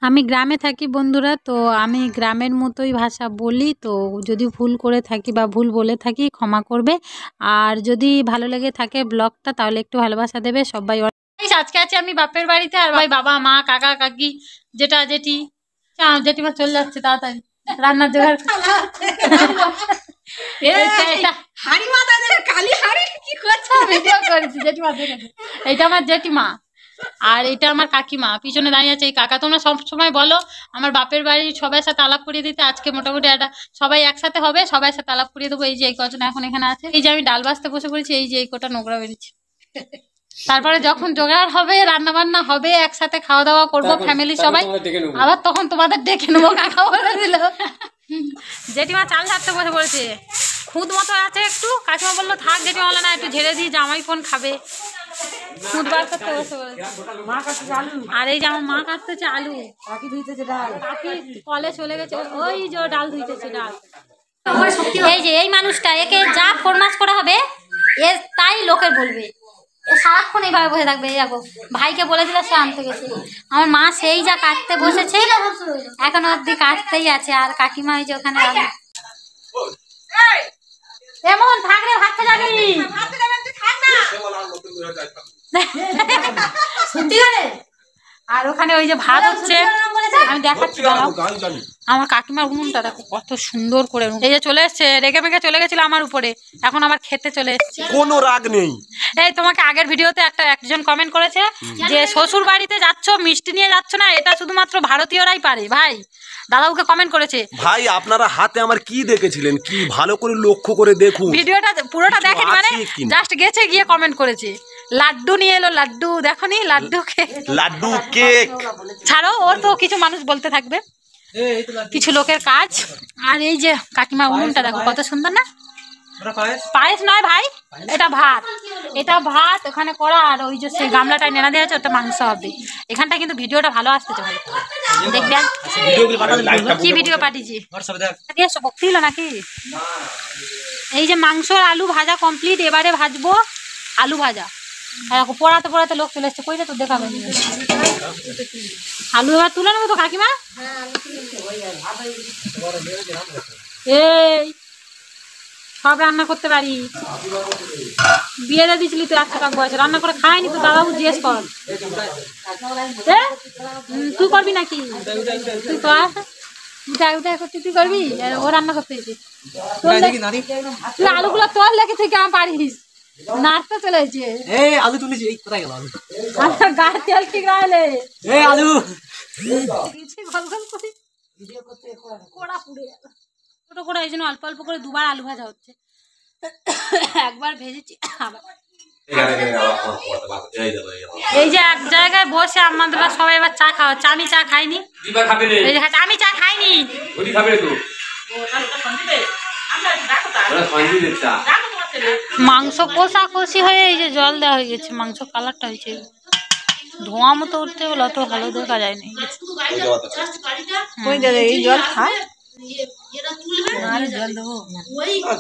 আমি গ্রামে থাকি বন্ধুরা, তো আমি গ্রামের মতোই ভাষা বলি। তো যদি ভুল করে থাকি বা ভুল বলে থাকি ক্ষমা করবে। আর যদি ভালো লেগে থাকে ব্লগটা তাহলে একটু ভালোবাসা দেবে সবাই। আজকে আছি আমি বাপের বাড়িতে, আর ভাই বাবা মা কাকা কাকি যেটা জেঠি জেঠিমা চলে যাচ্ছে তাড়াতাড়ি রান্নার জোগাড়। এইটা আমার জেঠিমা আর এটা আমার কাকিমা পিছনে দাঁড়িয়ে আছে। এই কাকা, তোমরা সব সময় বলো আমার বাপের বাড়ির সবার সাথে আলাপ করিয়ে দিতে। আজকে মোটামুটি একটা সবাই একসাথে হবে, সবার সাথে আলাপ করিয়ে দেবো। এই যে এই কজন এখন এখানে আছে, এই যে আমি ডাল বাজতে বসে পড়েছি, এই যে এই কটা নোংরা বেরিয়েছে। তারপরে যখন জোগাড় হবে রান্না বান্না হবে একসাথে খাওয়া দাওয়া করবো ফ্যামিলি সবাই, আবার তখন তোমাদের ডেকে নেবো। কাকা বলে দিল। জেঠিমা চাল ঝাড়তে বসে পড়েছে, খুদ মতো আছে একটু। কাকিমা বললো থাক, জেঠিমা বলে না একটু ঝেড়ে দিই, জামাই ফোন খাবে। খুদ বার করতে বসে পড়েছে। আর এই যে আমার মা কাটতেছে আলু, কাকি কলে চলে গেছে, ওই যে ডাল ধুইতেছে ডাল। এই যে এই মানুষটা, একে যা ফরমাস করা হবে এ তাই লোকের বলবে। সারাক্ষণ এইভাবে বসে থাকবে। এই দেখো ভাইকে বলে দিলে সে আনতে গেছে। আমার মা সেই যা কাটতে বসেছে এখন অব্দি কাটতেই আছে। আর কাকিমা এই যে ওখানে এমন থাকলে ভাবতে যাবি আর ওখানে ওই যে ভাত হচ্ছে আমি দেখাচ্ছি। আমার কাকিমার উনুনটা দেখো কত সুন্দর করে। এই যে চলে এসছে, রেগে মেগে চলে গেছিল আমার উপরে, এখন আবার খেতে চলে এসছে। কোনো রাগ নেই। এই তোমাকে আগের ভিডিওতে একজন কমেন্ট করেছে যে শ্বশুর বাড়িতে যাচ্ছ মিষ্টি নিয়ে যাচ্ছ না, এটা শুধুমাত্র ভারতীয়রাই পারে। ভাই দাদাকে কমেন্ট করেছে। ভাই আপনারা হাতে আমার কি দেখেছিলেন, কি ভালো করে লক্ষ্য করে দেখুন। ভিডিওটা পুরোটা দেখেন, মানে জাস্ট গেছে গিয়ে কমেন্ট করেছে লাড্ডু নিয়ে এলো, লাড্ডু দেখনি, লাড্ডু কেক, লাড্ডু কেক ছাড়ো ওর তো কিছু মানুষ বলতে থাকবে, কিছু লোকের কাজ। আর এই যে কাকিমা উনুনটা দেখো কত সুন্দর না। পায়েস নয় ভাই, এটা ভাত, এটা ভাত ওখানে করা। আর ওই যে সেই গামলাটায় নেড়া দেওয়া আছে ওটা মাংস হবে। এখানটা কিন্তু ভিডিওটা ভালো আসতেছে, ভালো দেখবেন। কি ভিডিও পাঠিয়েছি ভক্তি হলো নাকি। এই যে মাংস আলু ভাজা কমপ্লিট, এবারে ভাজবো আলু ভাজা। পড়াতে পড়াতে লোক চলে এসছে, কইলে তো দেখাবেন। আলু এবার তুলে নেবো তো কাকিমা। এই সব রান্না করতে পারি, বিয়ে দিয়ে দিয়েছিলি তো 1 টাকা বয়সে, রান্না করে খায়নি তো দাদাবু জিজ্ঞেস কর। তুই করবি নাকি? তুই তো তুই করবি, ও রান্না করতে তুই আলুগুলো তোর লেগে থেকে আমার পারিস। নাচতে চলে এসেছে। আলু তুলেছি, কোথায় গেল আলু? আমার গায়ে তেল ঠিক রাখলে আলু কোড়া পুড়ে গেল। ছোট করে এই জন্য অল্প অল্প করে দুবার আলু ভাজা হচ্ছে। একবার ভেজেছি আবার। এই যে এক জায়গায় বসে আমাদের সবাই এবার চা খাওয়া। আমি চা খাইনি, আমি চা খাইনি। মাংস কষা কষি হয়ে এই যে জল দেওয়া হয়ে গেছে, মাংস কালারটা হয়েছে ধোঁয়া মতো উঠতে বলে, অত ভালো দেখা যায়নি। এই জল খায়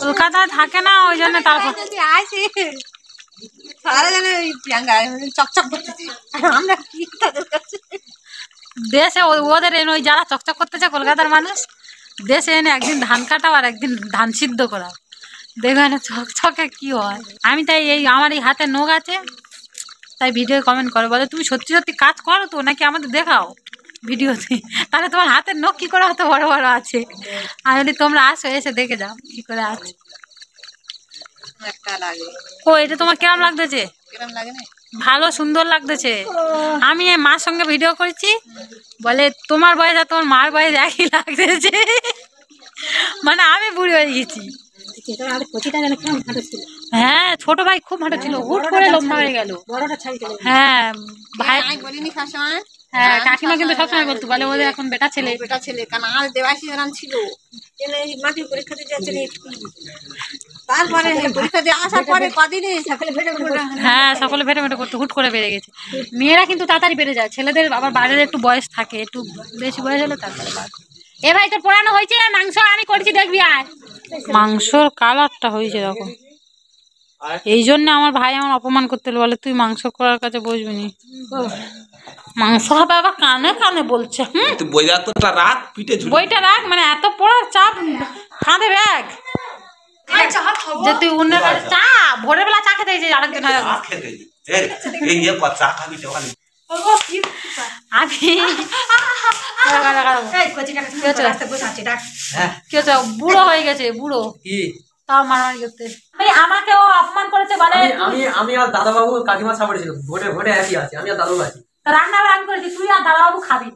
কলকাতায় থাকে না ওই জন্য। তারপর চকচক করতেছে, আমরা কি দেশে ওদের এনে ওই যারা চকচক করতেছে কলকাতার মানুষ, দেশে এনে একদিন ধান কাটাও আর একদিন ধান সিদ্ধ করা, দেখবেন চকচকে কি হয়। আমি তাই এই আমার এই হাতে নখ আছে, তাই ভিডিও কমেন্ট করে বলে তুমি সত্যি সত্যি কাজ করো তো নাকি আমাদের দেখাও ভিডিওতে, তাহলে তোমার হাতের নখ কি করে অত বড় বড় আছে। আমি বলি তোমরা আসো, এসে দেখে যাও কি করে আছে। ও এটা তোমার কেমন লাগতেছে? ভালো সুন্দর লাগতেছে। আমি মার সঙ্গে ভিডিও করেছি, বলে তোমার বয়স আর তোমার মার বয়স একই লাগতেছে, মানে আমি বুড়ি হয়ে গেছি। হ্যাঁ ছোট ভাই খুব ভালো ছিল, হুট করে লম্বা হয়ে গেল। হ্যাঁ ভাই হ্যাঁ কাকিমা কিন্তু সবসময় বলতো, বলে ওদের এখন বেটা ছেলে কারণ আর দেবাশী ছিল মাটির পরীক্ষা দিতে যাচ্ছিল, তারপরে পরীক্ষা দিয়ে আসার পরে কদিনে হ্যাঁ সকলে ভেটে ভেটে করতো, হুট করে বেড়ে গেছে। মেয়েরা কিন্তু তাড়াতাড়ি বেড়ে যায়, ছেলেদের আবার বাইরের একটু বয়স থাকে, একটু বেশি বয়স হলে তারপরে। এ ভাই তোর পোড়ানো হয়েছে মাংস, আমি করছি দেখবি। আর মাংসর কালারটা হয়েছে দেখো, এই জন্য আমার ভাই আমার অপমান করতে বলে তুই মাংস করার কাছে বসবি নি। মাংস হবে আবার কানে কানে বলছে। তুই বই রাখতোটা রাখ পিঠে ঝুলে বইটা রাখ, মানে এত পড়ার চাপ কাঁধে ব্যাগ যে তুই অন্যের কাছে চা ভোরের বেলা চা খেতে গেছিস আরেকজন খেতে এই ইয়ে কর চা খাবি তো খালি আমি কি হচ্ছে বুড়ো হয়ে গেছে বুড়ো তাও মারামারি করতে আমাকেও অপমান করেছে বলে আমি আর দাদাবাবু কাকিমা সাপোর্টে ছিল ভোটে ভোটে একই আছে আমি আর দাদু আছি রান্না আমি করেছি তুই আর দাদাবাবু খাবি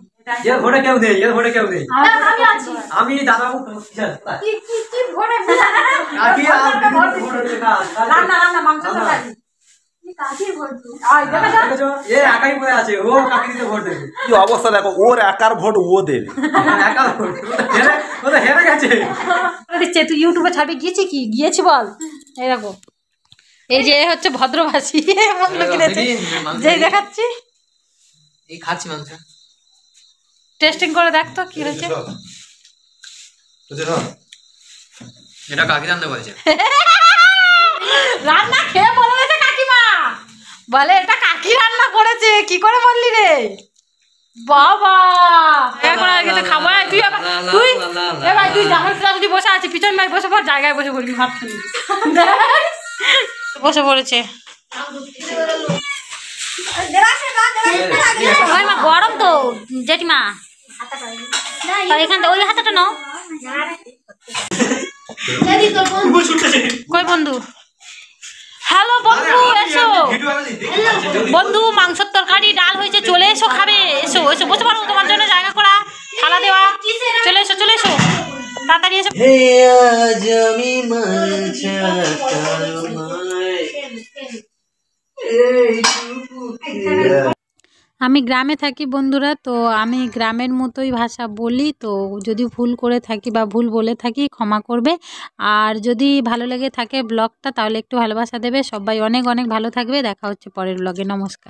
এর ভোটে কেউ নেই এর ভোটে কেউ নেই আমি আছি আমি দাদাবাবু কি ভোরে কাকি আর ভোট হচ্ছে না রান্না রান্না মাংস তরকারি কাকির ভোট দেখেছো এ একাই পড়ে আছে ও কাকি দিতে ভোট দেবে কি অবস্থা দেখো ওর একার ভোট ও দেবে একা ভোট ও তো হেরে গেছে দিচ্ছে তুই ইউটিউবে ছাড়বি গিয়েছি কি গিয়েছি বল এরকম এই যে হচ্ছে ভদ্রভাষী মগলো কিনেছে যেই দেখাচ্ছি এই খাচ্ছি মাংস টেস্টিং করে দেখ তো কি হয়েছে এটা কাকি রান্না করেছে রান্না খেয়ে বলে গেছে কাকিমা বলে এটা কাকি রান্না করেছে কি করে বললি রে বাবা এখন আর কিছু খাবো না তুই তুই এ ভাই তুই জামাই যদি বসে আছিস পিছন ভাই বসে পর জায়গায় বসে পড়বি ভাত খেলি বসে পড়েছে ওই মা গরম তো জেঠিমা এখান ওই হাতাটা নাও কই বন্ধু হ্যালো বন্ধু এসো বন্ধু মাংসের তরকারি ডাল হয়েছে চলে এসো খাবে এসো এসো বসে পারো তোমার জন্য জায়গা করা থালা দেওয়া চলে এসো তাড়াতাড়ি এসো আমি গ্রামে থাকি বন্ধুরা, তো আমি গ্রামের মতোই ভাষা বলি, তো যদি ভুল করে থাকি বা ভুল বলে থাকি ক্ষমা করবে। আর যদি ভালো লেগে থাকে ব্লগটা তাহলে একটু ভালোবাসা দেবে। সবাই অনেক অনেক ভালো থাকবে। দেখা হচ্ছে পরের ব্লগে। নমস্কার।